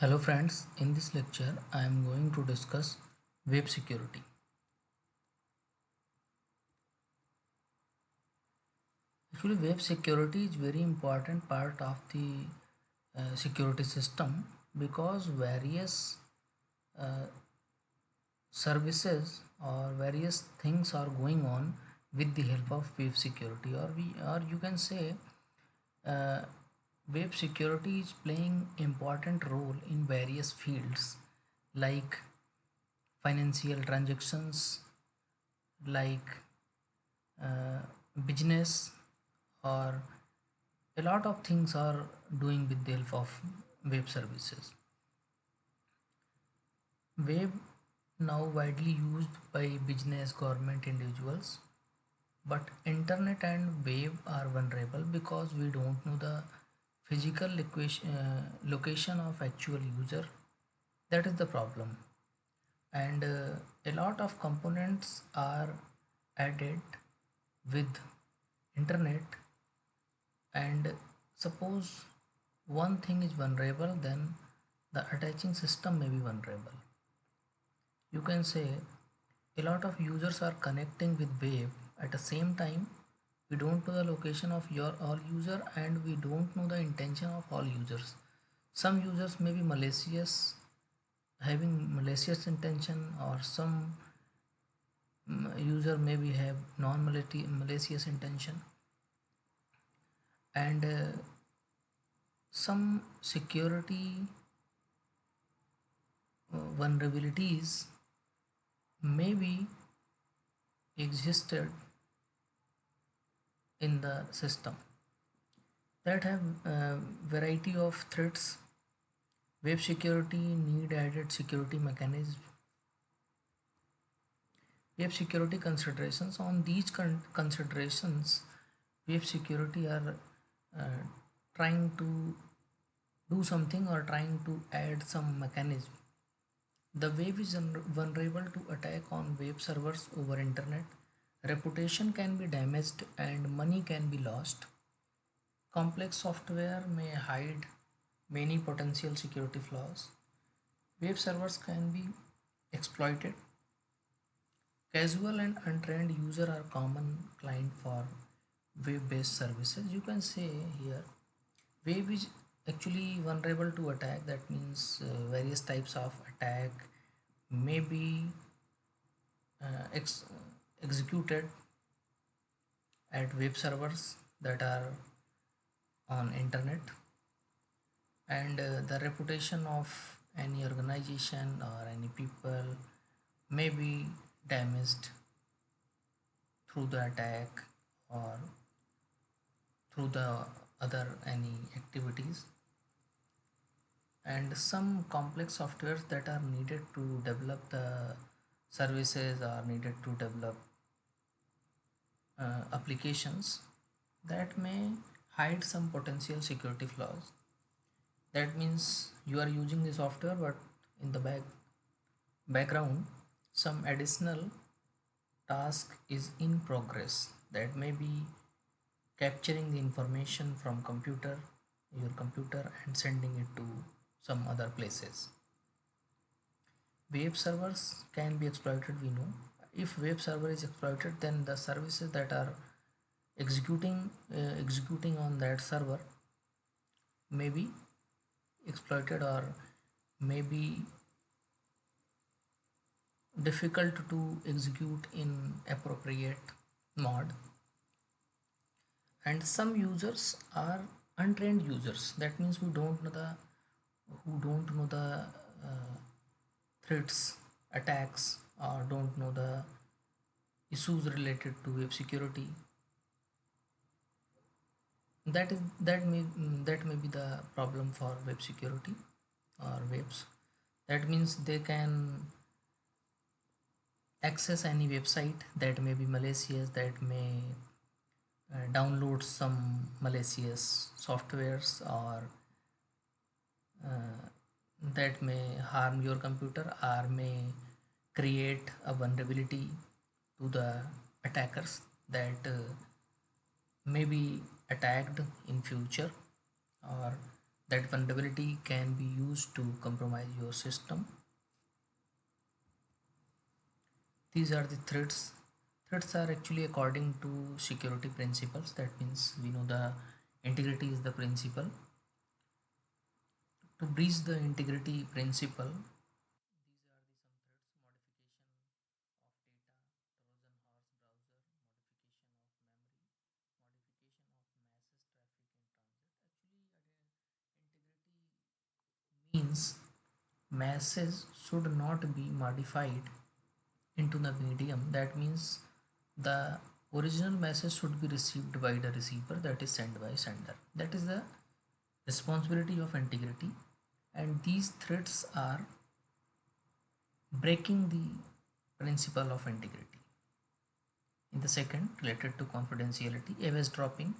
Hello friends, in this lecture I am going to discuss web security. Actually web security is very important part of the security system because various uh, services or various things are going on with the help of web security, or you can say uh, web security is playing important role in various fields like financial transactions, like uh, business, or a lot of things are doing with the help of web services. Web now widely used by business, government, individuals, but internet and web are vulnerable because we don't know the physical location of actual user. That is the problem. And a lot of components are added with internet, and suppose one thing is vulnerable, then the attaching system may be vulnerable. You can say a lot of users are connecting with web at the same time. We don't know the location of your all user, and we don't know the intention of all users. Some users may be malicious, having malicious intention, or some user maybe have non-malicious intention. And some security vulnerabilities maybe existed in the system that have variety of threats. Web security need added security mechanism. Web security considerations, on these considerations web security are uh, trying to do something or trying to add some mechanism. The web is vulnerable to attack on web servers over internet. Reputation can be damaged and money can be lost. Complex software may hide many potential security flaws. Web servers can be exploited. Casual and untrained user are common client for web-based services. You can say here web is actually vulnerable to attack. That means various types of attack may be uh, ex- executed at web servers that are on internet, and the reputation of any organization or any people may be damaged through the attack or through the other any activities. And some complex softwares that are needed to develop the services are needed to develop applications that may hide some potential security flaws. That means you are using the software, but in the background some additional task is in progress that may be capturing the information from your computer, and sending it to some other places. Web servers can be exploited, we know. If web server is exploited, then the services that are executing on that server may be exploited, or may be difficult to execute in appropriate mode. And some users are untrained users. That means who don't know the uh, threats, attacks, or don't know the issues related to web security. That may be the problem for web security or webs. That means they can access any website that may be malicious, that may download some malicious softwares, or uh, that may harm your computer or may create a vulnerability to the attackers that may be attacked in future, or That vulnerability can be used to compromise your system. These are the threats. Threats are actually according to security principles. That means we know the integrity is the principle. To breach the integrity principle, these are the some threats: modification of data, Trojan horse browser, modification of memory, modification of masses traffic in transit. Actually, integrity means masses should not be modified into the medium. That means the original message should be received by the receiver, that is sent by sender. That is the responsibility of integrity, and these threats are breaking the principle of integrity. In the second, related to confidentiality, eavesdropping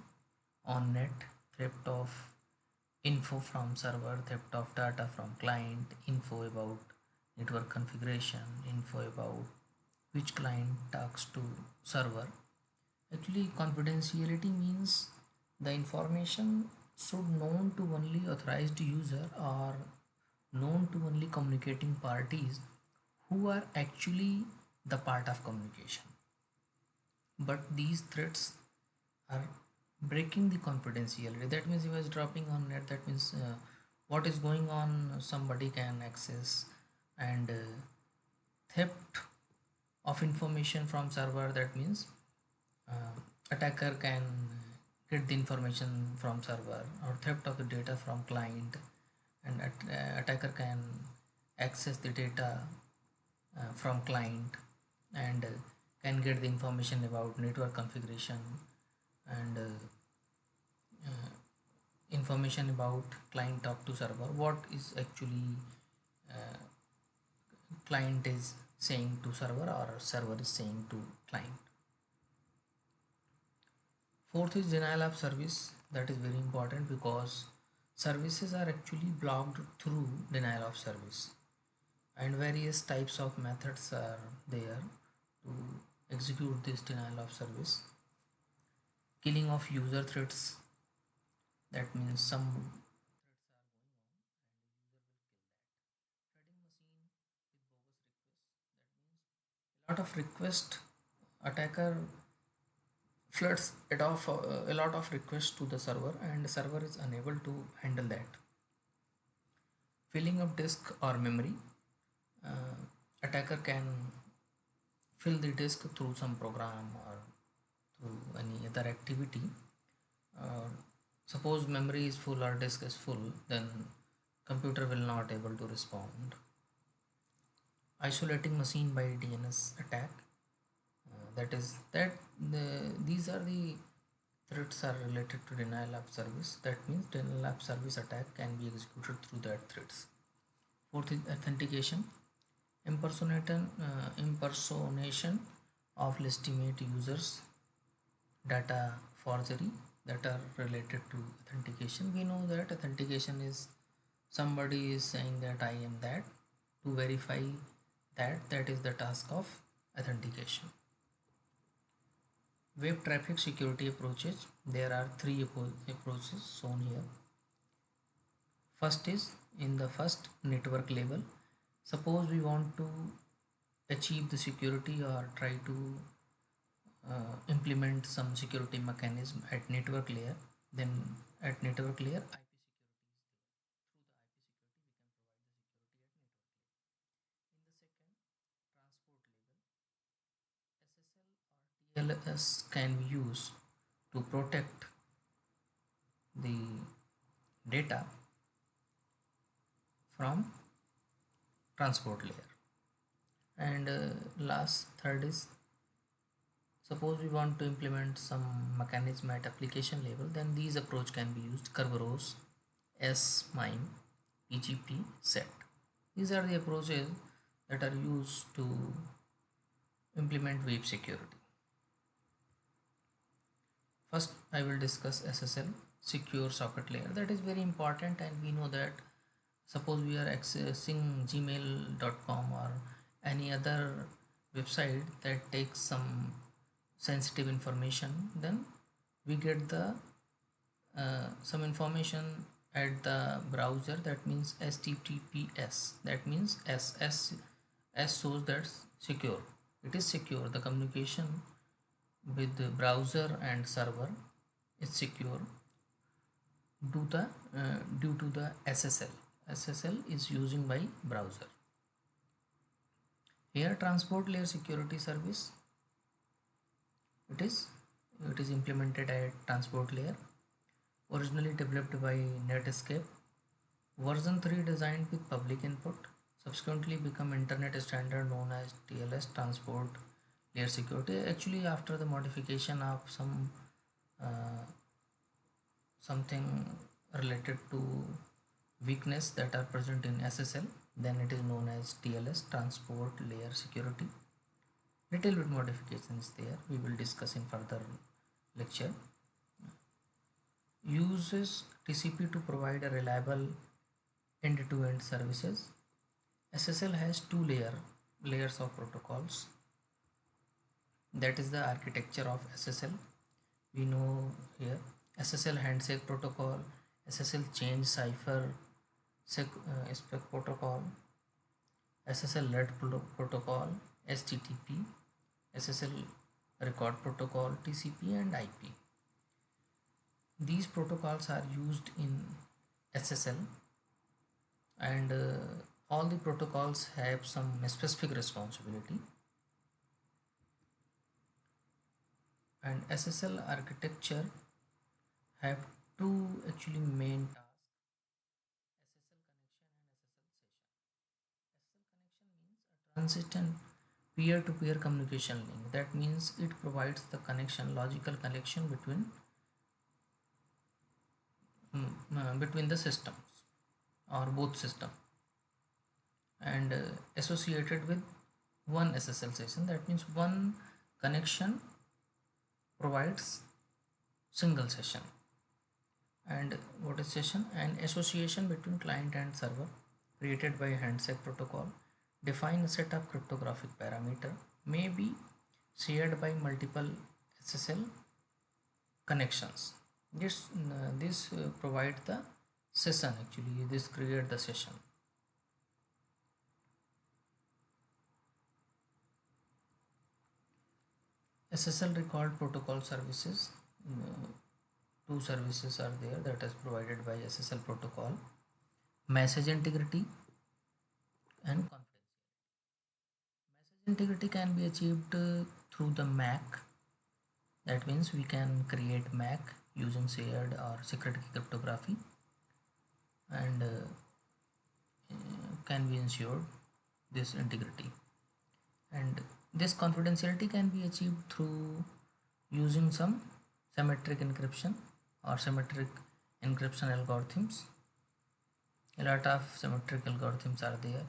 on net, theft of info from server, theft of data from client, info about network configuration, info about which client talks to server. Actually, confidentiality means the information should known to only authorized user or known to only communicating parties who are actually the part of communication. But these threats are breaking the confidentiality. That means he was dropping on net. That means what is going on, somebody can access, and theft of information from server. That means attacker can get the information from server, or theft of the data from client, and attacker can access the data from client, and can get the information about network configuration, and information about client talk to server, what is actually uh, client is saying to server or server is saying to client. Fourth is denial of service. That is very important because services are actually blocked through denial of service, and various types of methods are there to execute this denial of service. Killing of user threats. That means some threats are going on and user will kill that. Flooding machine with bogus requests. That means a lot of request, attacker floods it off a lot of requests to the server, and the server is unable to handle that. Filling of disk or memory. Attacker can fill the disk through some program or through any other activity. uh, Suppose memory is full or disk is full, then computer will not able to respond. Isolating machine by DNS attack. That is that these are the threats are related to denial of service. That means denial of service attack can be executed through that threats. Fourth is authentication. Impersonation of legitimate users, data forgery, that are related to authentication. We know that authentication is somebody is saying that I am that. To verify that is the task of authentication. Web traffic security approaches. There are three approaches shown here. First is in the first network level. Suppose we want to achieve the security or try to implement some security mechanism at network layer, then at network layer IP security is there. Through the IP security we can provide the security at network layer. In the second transport level, SSL or TLS can be used to protect the data from transport layer. And last third is, suppose we want to implement some mechanism at application level, then these approach can be used: Kerberos, S-MIME, PGP, SET. These are the approaches that are used to implement web security. First, I will discuss SSL, secure socket layer. That is very important, and we know that suppose we are accessing gmail.com or any other website that takes some sensitive information, then we get the some information at the browser, that means HTTPS, that means S shows that's secure. It is secure. The communication with the browser and server is secure due to the SSL. SSL is using by browser. Here transport layer security service, it is it is implemented at transport layer, originally developed by Netscape. Version 3 designed with public input, subsequently become internet standard known as TLS, transport layer security. Actually, after the modification of uh, something related to weakness that are present in SSL, then it is known as TLS, transport layer security. Little bit modifications there. We will discuss in further lecture. Uses TCP to provide a reliable end-to-end services. SSL has two layers of protocols. That is the architecture of SSL. We know here SSL handshake protocol, SSL change cipher spec protocol, SSL LED protocol, HTTP, SSL record protocol, TCP and IP. These protocols are used in SSL, and all the protocols have some specific responsibility. And SSL architecture have two actually main tasks: SSL connection and SSL session. SSL connection means a consistent peer-to-peer communication link. That means it provides the connection, logical connection between the systems or both system, and associated with one SSL session. That means one connection provides single session. And what is session? An association between client and server created by handshake protocol. Define a set of cryptographic parameter, may be shared by multiple SSL connections. This provide the session. Actually, this create the session. SSL record protocol services. Two services are there that is provided by SSL protocol: message integrity and confidentiality. Message integrity can be achieved through the MAC. That means we can create MAC using shared or secret key cryptography, and can be ensured this integrity. And this confidentiality can be achieved through using some symmetric encryption or symmetric encryption algorithms. A lot of symmetric algorithms are there: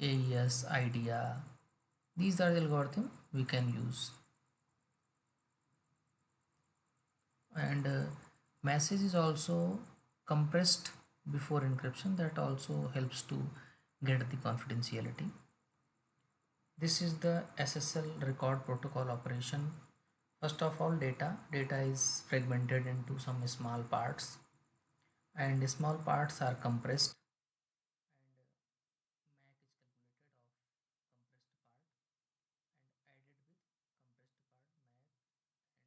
AES, IDEA. These are the algorithm we can use. And message is also compressed before encryption. That also helps to get the confidentiality. This is the SSL record protocol operation. First of all, data is fragmented into some small parts, and small parts are compressed, and MAC is calculated of compressed part and added with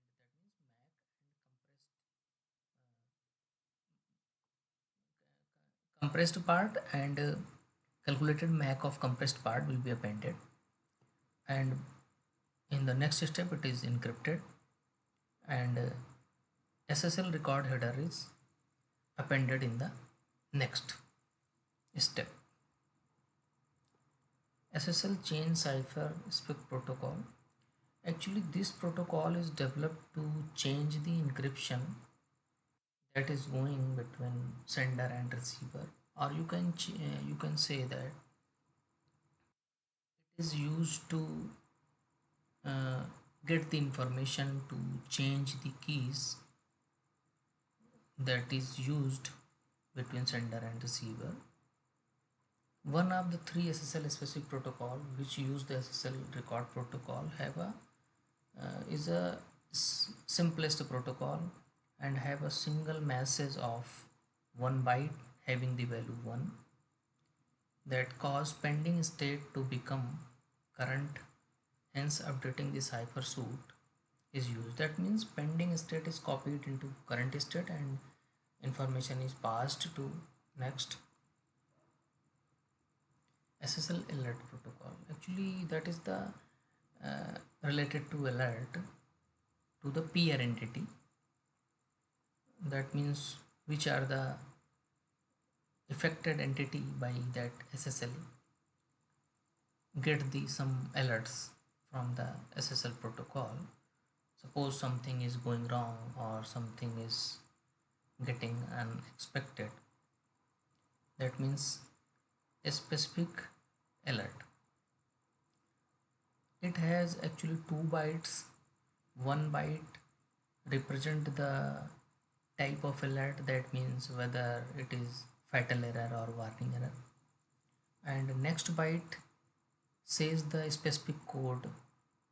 compressed part MAC, and that means MAC and compressed part and calculated MAC of compressed part will be appended, and in the next step it is encrypted, and SSL record header is appended in the next step. SSL chain cipher spec protocol. Actually, this protocol is developed to change the encryption that is going between sender and receiver, or you can say that it is used to uh, get the information to change the keys that is used between sender and receiver. One of the three SSL specific protocol which use the SSL record protocol have a is a simplest protocol and have a single message of one byte having the value 1 that cause pending state to become current, hence updating the cipher suit is used. That means pending state is copied into current state and information is passed to next. SSL alert protocol, actually that is the related to alert to the peer entity. That means which are the affected entity by that SSL get the some alerts from the SSL protocol. Suppose something is going wrong or something is getting unexpected, that means a specific alert. It has actually 2 bytes. 1 byte represent the type of alert, that means whether it is fatal error or warning error, and next byte says the specific code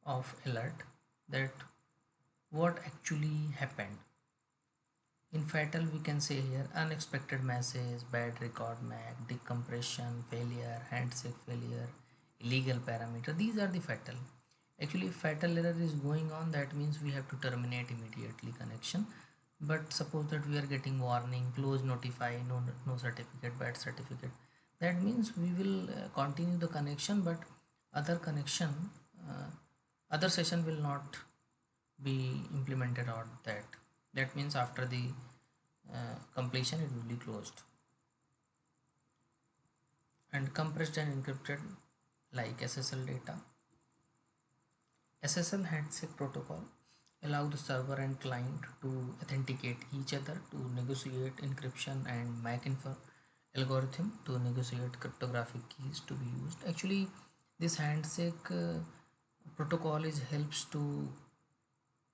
of alert, that what actually happened. In fatal we can say here unexpected message, bad record MAC, decompression failure, handshake failure, illegal parameter. These are the fatal. Actually if fatal error is going on, that means we have to terminate immediately connection. But suppose that we are getting warning, close, notify, no certificate, bad certificate, that means we will continue the connection, but other connection, uh, other session will not be implemented on that. That means after the completion it will be closed. And compressed and encrypted like SSL data. SSL handshake protocol allow the server and client to authenticate each other, to negotiate encryption and MAC info algorithm to negotiate cryptographic keys to be used. Actually this handshake protocol is helps to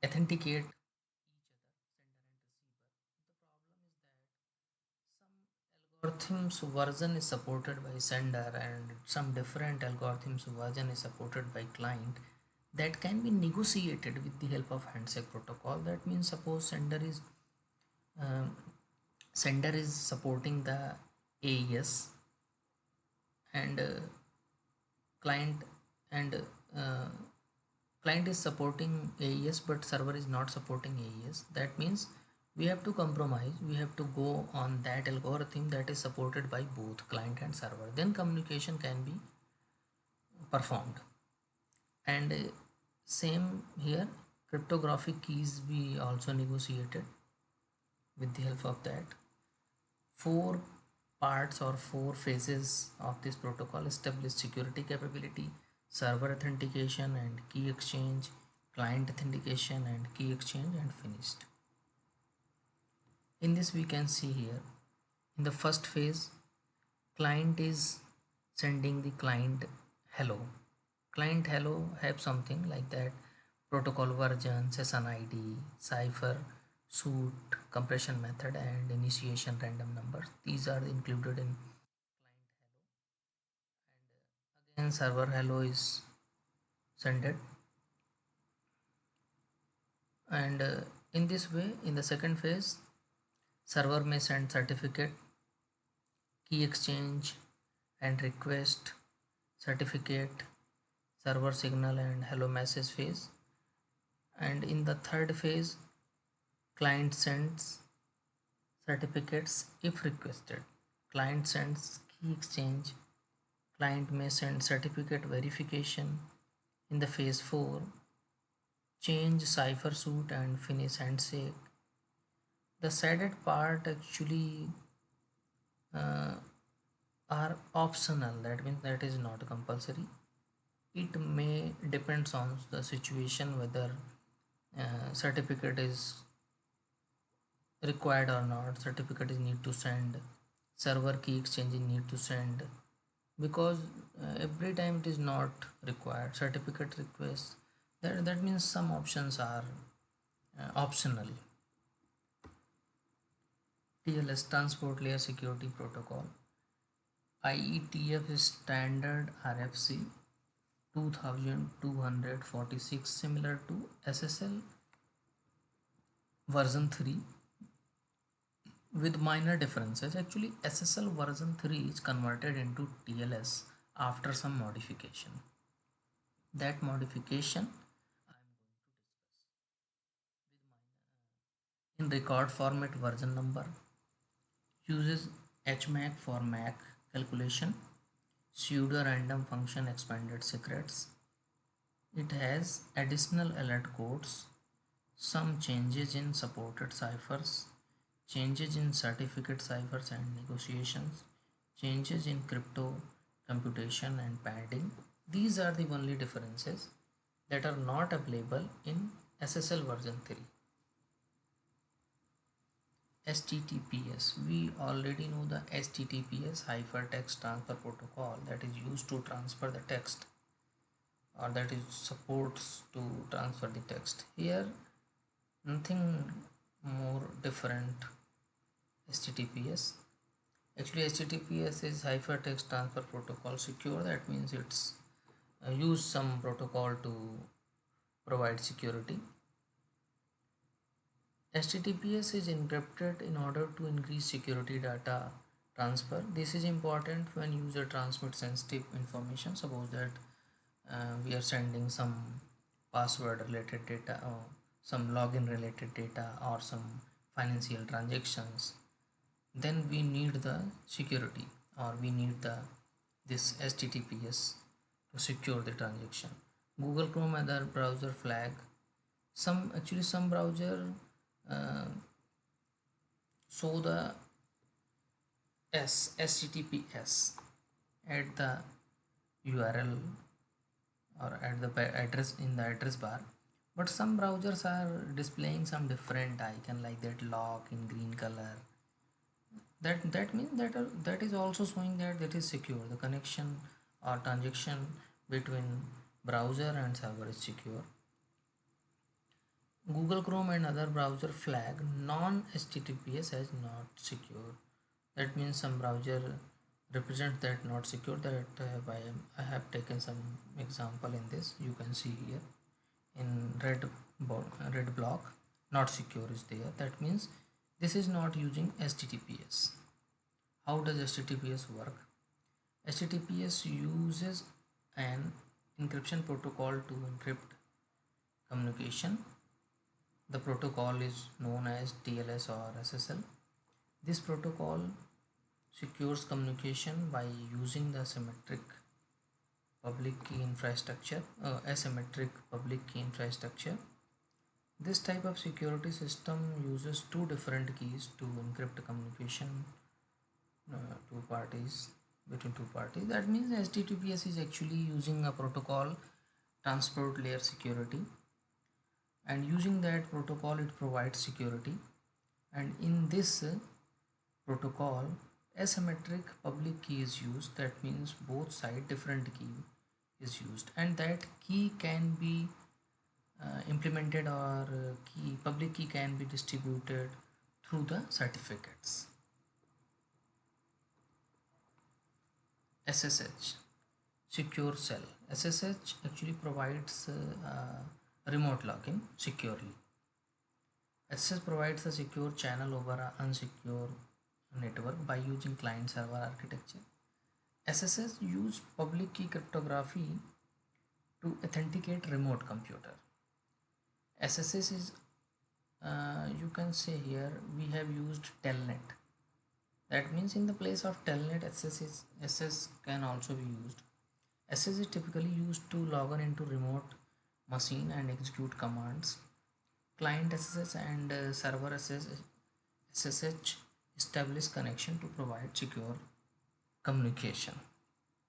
authenticate each other, sender and receiver. The problem is that some algorithms version is supported by sender and some different algorithms version is supported by client, that can be negotiated with the help of handshake protocol. That means suppose um, sender is supporting the AES and client and uh, client is supporting AES but server is not supporting AES. That means we have to compromise, we have to go on that algorithm that is supported by both client and server, then communication can be performed. And same here, cryptographic keys we also negotiated with the help of that. Four parts or four phases of this protocol establish security capability, server authentication and key exchange, client authentication and key exchange, and finished. In this we can see here, in the first phase client is sending the client hello. Client hello have something like that: protocol version, session ID, cipher suit, compression method, and initiation random numbers. These are included in client hello. And again server hello is sent. And in this way, in the second phase, server may send certificate, key exchange and request, certificate, server signal, and hello message phase. And in the third phase, client sends certificates if requested, client sends key exchange, client may send certificate verification. In the phase 4, change cipher suit and finish handshake. The saddest part actually uh, are optional, that means that is not compulsory. It may depends on the situation whether certificate is required or not, certificate is need to send, server key exchange is need to send, because every time it is not required certificate request. That means some options are optional. TLS, transport layer security protocol. IETF is standard RFC 2246, similar to SSL version 3. with minor differences. Actually, SSL version 3 is converted into TLS after some modification. That modification in record format version number uses HMAC for MAC calculation, pseudo random function expanded secrets. It has additional alert codes, some changes in supported ciphers, changes in certificate ciphers and negotiations, changes in crypto computation and padding. These are the only differences that are not available in SSL version 3. HTTPS. We already know the HTTPS, Hypertext Transfer Protocol, that is used to transfer the text, or that is supports to transfer the text. Here nothing more different. HTTPS, actually HTTPS is Hypertext Transfer Protocol secure. That means it's use some protocol to provide security. HTTPS is encrypted in order to increase security data transfer. This is important when user transmits sensitive information. Suppose that we are sending some password related data or some login related data or some financial transactions, then we need the security, or we need the this HTTPS to secure the transaction. Google Chrome other browser flag. Some browser uh, show the HTTPS at the URL or at the address in the address bar, but some browsers are displaying some different icon like that lock in green color. That means that is also showing that that is secure. The connection or transaction between browser and server is secure. Google Chrome and other browser flag non-HTTPS as not secure. That means some browser represent that not secure. That I have taken some example in this. You can see here in red block, not secure is there. That means this is not using HTTPS. How does HTTPS work? HTTPS uses an encryption protocol to encrypt communication. The protocol is known as TLS or SSL. This protocol secures communication by using the asymmetric public key infrastructure. This type of security system uses two different keys to encrypt communication two parties between two parties. That means HTTPS is actually using a protocol transport layer security, and using that protocol it provides security. And in this protocol, asymmetric public key is used. That means both side different key is used, and that key can be implemented, or key public key can be distributed through the certificates. SSH, secure shell. SSH actually provides remote login securely. SSH provides a secure channel over an unsecure network by using client server architecture. SSH use public key cryptography to authenticate remote computer. SSH is you can say here we have used telnet. That means in the place of telnet, SS can also be used. SS is typically used to log on into remote machine and execute commands. Client SSH and server SSH establish connection to provide secure communication.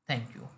Thank you.